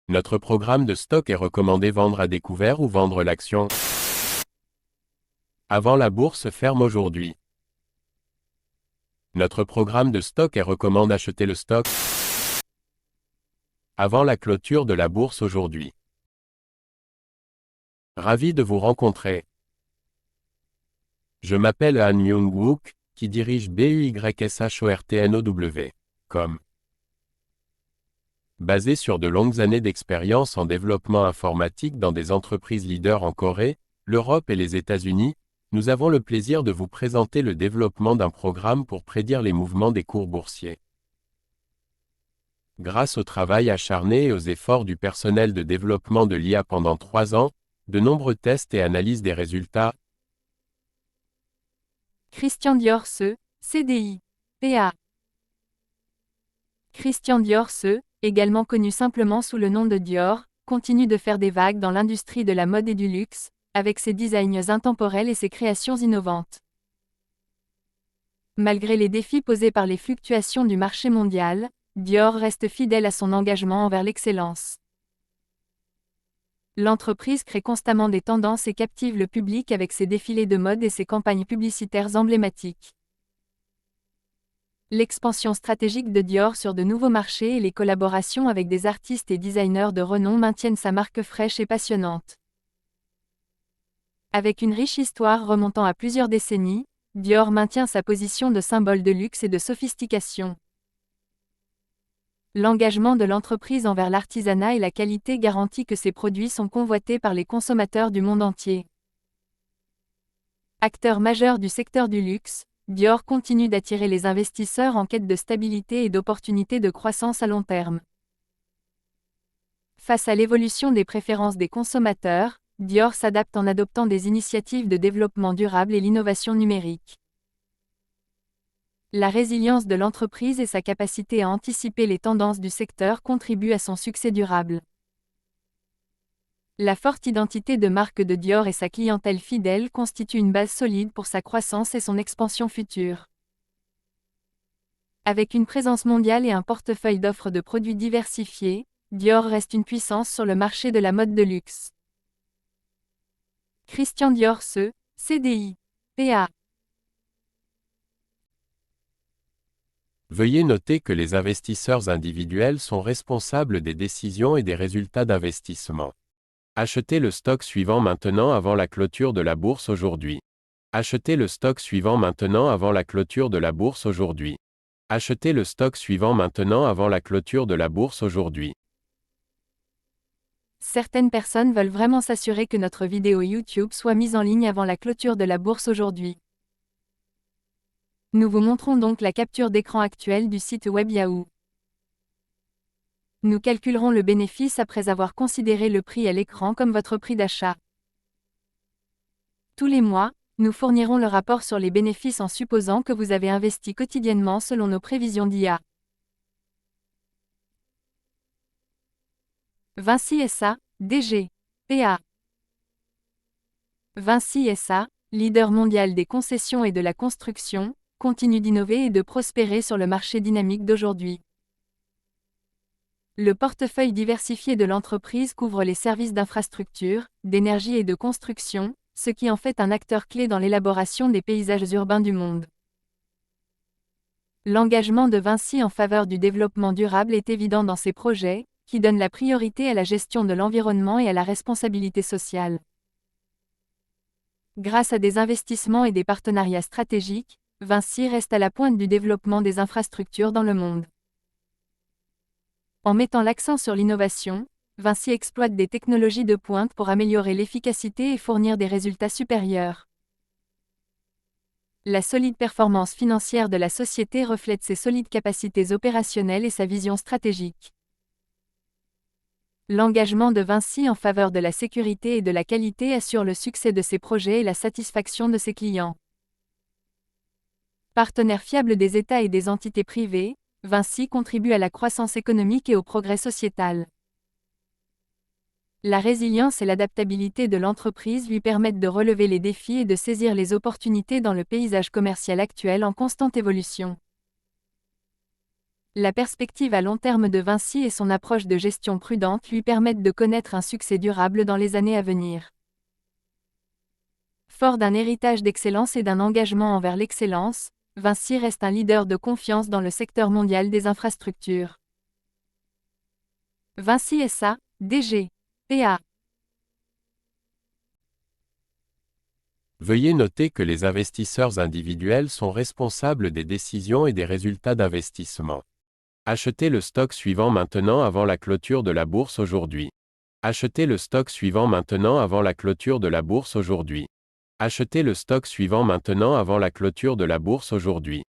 Notre programme de stock est recommandé vendre à découvert ou vendre l'action avant la bourse ferme aujourd'hui. Notre programme de stock est recommande acheter le stock avant la clôture de la bourse aujourd'hui. Ravi de vous rencontrer. Je m'appelle Han Myung-wook, qui dirige BUYSHORTNOW.com. Basé sur de longues années d'expérience en développement informatique dans des entreprises leaders en Corée, l'Europe et les États-Unis, nous avons le plaisir de vous présenter le développement d'un programme pour prédire les mouvements des cours boursiers. Grâce au travail acharné et aux efforts du personnel de développement de l'IA pendant 3 ans, de nombreux tests et analyses des résultats, Christian Dior CDI, PA. Christian Dior également connu simplement sous le nom de Dior, continue de faire des vagues dans l'industrie de la mode et du luxe, avec ses designs intemporels et ses créations innovantes. Malgré les défis posés par les fluctuations du marché mondial, Dior reste fidèle à son engagement envers l'excellence. L'entreprise crée constamment des tendances et captive le public avec ses défilés de mode et ses campagnes publicitaires emblématiques. L'expansion stratégique de Dior sur de nouveaux marchés et les collaborations avec des artistes et designers de renom maintiennent sa marque fraîche et passionnante. Avec une riche histoire remontant à plusieurs décennies, Dior maintient sa position de symbole de luxe et de sophistication. L'engagement de l'entreprise envers l'artisanat et la qualité garantit que ses produits sont convoités par les consommateurs du monde entier. Acteur majeur du secteur du luxe, Dior continue d'attirer les investisseurs en quête de stabilité et d'opportunités de croissance à long terme. Face à l'évolution des préférences des consommateurs, Dior s'adapte en adoptant des initiatives de développement durable et l'innovation numérique. La résilience de l'entreprise et sa capacité à anticiper les tendances du secteur contribuent à son succès durable. La forte identité de marque de Dior et sa clientèle fidèle constituent une base solide pour sa croissance et son expansion future. Avec une présence mondiale et un portefeuille d'offres de produits diversifiés, Dior reste une puissance sur le marché de la mode de luxe. Christian Dior CDI, PA. Veuillez noter que les investisseurs individuels sont responsables des décisions et des résultats d'investissement. Achetez le stock suivant maintenant avant la clôture de la bourse aujourd'hui. Achetez le stock suivant maintenant avant la clôture de la bourse aujourd'hui. Achetez le stock suivant maintenant avant la clôture de la bourse aujourd'hui. Certaines personnes veulent vraiment s'assurer que notre vidéo YouTube soit mise en ligne avant la clôture de la bourse aujourd'hui. Nous vous montrons donc la capture d'écran actuelle du site web Yahoo. Nous calculerons le bénéfice après avoir considéré le prix à l'écran comme votre prix d'achat. Tous les mois, nous fournirons le rapport sur les bénéfices en supposant que vous avez investi quotidiennement selon nos prévisions d'IA. Vinci SA, DG, PA. Vinci SA, leader mondial des concessions et de la construction, continue d'innover et de prospérer sur le marché dynamique d'aujourd'hui. Le portefeuille diversifié de l'entreprise couvre les services d'infrastructure, d'énergie et de construction, ce qui en fait un acteur clé dans l'élaboration des paysages urbains du monde. L'engagement de Vinci en faveur du développement durable est évident dans ses projets, qui donnent la priorité à la gestion de l'environnement et à la responsabilité sociale. Grâce à des investissements et des partenariats stratégiques, Vinci reste à la pointe du développement des infrastructures dans le monde. En mettant l'accent sur l'innovation, Vinci exploite des technologies de pointe pour améliorer l'efficacité et fournir des résultats supérieurs. La solide performance financière de la société reflète ses solides capacités opérationnelles et sa vision stratégique. L'engagement de Vinci en faveur de la sécurité et de la qualité assure le succès de ses projets et la satisfaction de ses clients. Partenaire fiable des États et des entités privées, Vinci contribue à la croissance économique et au progrès sociétal. La résilience et l'adaptabilité de l'entreprise lui permettent de relever les défis et de saisir les opportunités dans le paysage commercial actuel en constante évolution. La perspective à long terme de Vinci et son approche de gestion prudente lui permettent de connaître un succès durable dans les années à venir. Fort d'un héritage d'excellence et d'un engagement envers l'excellence, Vinci reste un leader de confiance dans le secteur mondial des infrastructures. Vinci SA, DG. PA. Veuillez noter que les investisseurs individuels sont responsables des décisions et des résultats d'investissement. Achetez le stock suivant maintenant avant la clôture de la bourse aujourd'hui. Achetez le stock suivant maintenant avant la clôture de la bourse aujourd'hui. Achetez le stock suivant maintenant avant la clôture de la bourse aujourd'hui.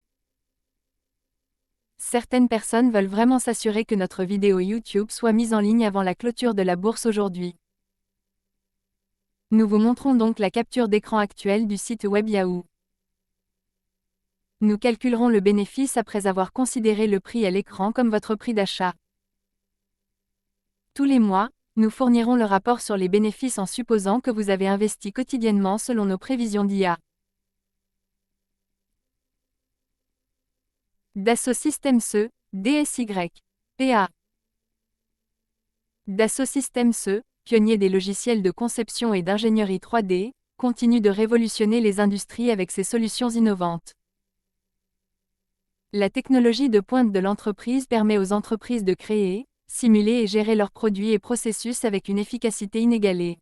Certaines personnes veulent vraiment s'assurer que notre vidéo YouTube soit mise en ligne avant la clôture de la bourse aujourd'hui. Nous vous montrons donc la capture d'écran actuelle du site web Yahoo. Nous calculerons le bénéfice après avoir considéré le prix à l'écran comme votre prix d'achat. Tous les mois, nous fournirons le rapport sur les bénéfices en supposant que vous avez investi quotidiennement selon nos prévisions d'IA. Dassault Systèmes E, DSY. PA. Dassault Systèmes E, pionnier des logiciels de conception et d'ingénierie 3D, continue de révolutionner les industries avec ses solutions innovantes. La technologie de pointe de l'entreprise permet aux entreprises de créer, simuler et gérer leurs produits et processus avec une efficacité inégalée.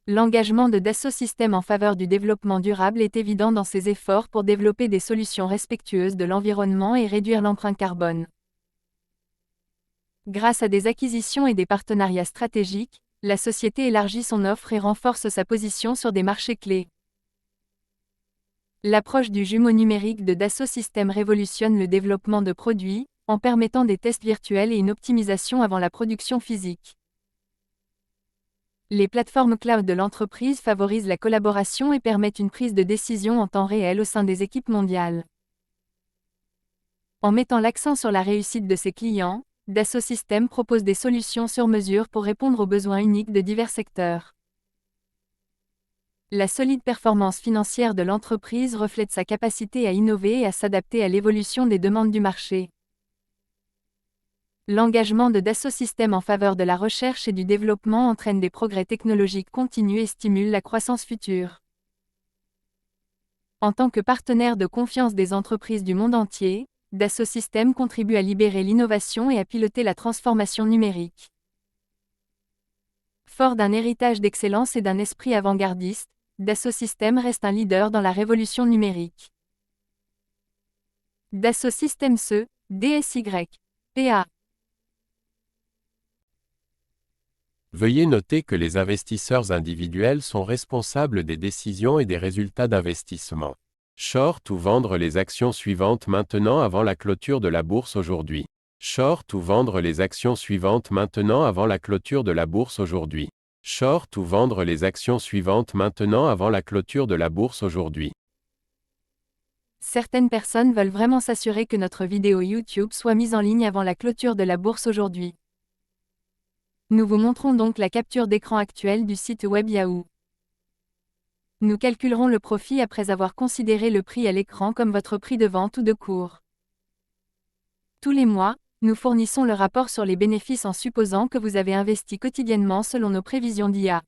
L'engagement de Dassault Systèmes en faveur du développement durable est évident dans ses efforts pour développer des solutions respectueuses de l'environnement et réduire l'empreinte carbone. Grâce à des acquisitions et des partenariats stratégiques, la société élargit son offre et renforce sa position sur des marchés clés. L'approche du jumeau numérique de Dassault Systèmes révolutionne le développement de produits, en permettant des tests virtuels et une optimisation avant la production physique. Les plateformes cloud de l'entreprise favorisent la collaboration et permettent une prise de décision en temps réel au sein des équipes mondiales. En mettant l'accent sur la réussite de ses clients, Dassault Systèmes propose des solutions sur mesure pour répondre aux besoins uniques de divers secteurs. La solide performance financière de l'entreprise reflète sa capacité à innover et à s'adapter à l'évolution des demandes du marché. L'engagement de Dassault Systèmes en faveur de la recherche et du développement entraîne des progrès technologiques continus et stimule la croissance future. En tant que partenaire de confiance des entreprises du monde entier, Dassault Systèmes contribue à libérer l'innovation et à piloter la transformation numérique. Fort d'un héritage d'excellence et d'un esprit avant-gardiste, Dassault Systèmes reste un leader dans la révolution numérique. Dassault Systèmes E, DSY. PA. Veuillez noter que les investisseurs individuels sont responsables des décisions et des résultats d'investissement. Short ou vendre les actions suivantes maintenant avant la clôture de la bourse aujourd'hui. Short ou vendre les actions suivantes maintenant avant la clôture de la bourse aujourd'hui. Short ou vendre les actions suivantes maintenant avant la clôture de la bourse aujourd'hui. Certaines personnes veulent vraiment s'assurer que notre vidéo YouTube soit mise en ligne avant la clôture de la bourse aujourd'hui. Nous vous montrons donc la capture d'écran actuelle du site web Yahoo. Nous calculerons le profit après avoir considéré le prix à l'écran comme votre prix de vente ou de cours. Tous les mois, nous fournissons le rapport sur les bénéfices en supposant que vous avez investi quotidiennement selon nos prévisions d'IA.